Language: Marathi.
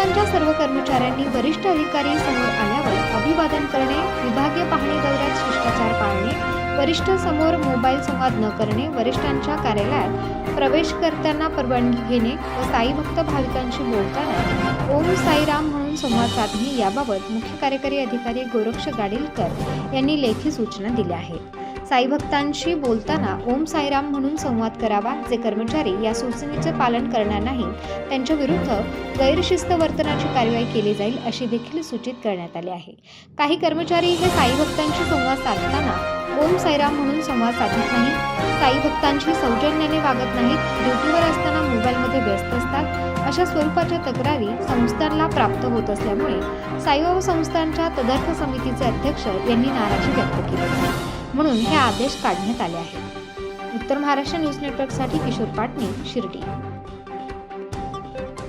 संस्थांच्या सर्व कर्मचाऱ्यांनी वरिष्ठ अधिकारी समोर आल्यावर अभिवादन करणे, विभागीय पाहणी दौऱ्यात शिष्टाचार पाळणे, वरिष्ठ समोर मोबाईल संवाद न करणे, वरिष्ठांच्या कार्यालयात प्रवेश करताना परवानगी घेणे व साई भक्त भाविकांशी बोलताना ओम साईराम म्हणून संवाद साधणे याबाबत मुख्य कार्यकारी अधिकारी गोरक्ष गाडीलकर यांनी लेखी सूचना दिल्या आहेत। साई भक्तांशी बोलताना ओम साईराम म्हणून संवाद करावा। जे कर्मचारी या सूचनेचे पालन करणार नाहीत त्यांच्या विरुद्ध गैरशिस्त वर्तनाची कारवाई केली जाईल अशी देखील सूचित करण्यात आले आहे। काही कर्मचारी हे साई भक्तांशी संवाद साधताना ओम साईराम म्हणून संवाद साधत नाहीत, साई भक्तांशी सौजन्याने वागत नाहीत, ड्युटीवर असताना मोबाईलमध्ये व्यस्त असतात अशा स्वरूपाच्या तक्रारी संस्थांना प्राप्त होत असल्यामुळे साईबाबा संस्थांच्या तदर्थ समितीचे अध्यक्ष यांनी नाराजी व्यक्त केली म्हणून हे आदेश काढण्यात आले आहेत। उत्तर महाराष्ट्र न्यूज नेटवर्कसाठी किशोर पाटणे, शिर्डी।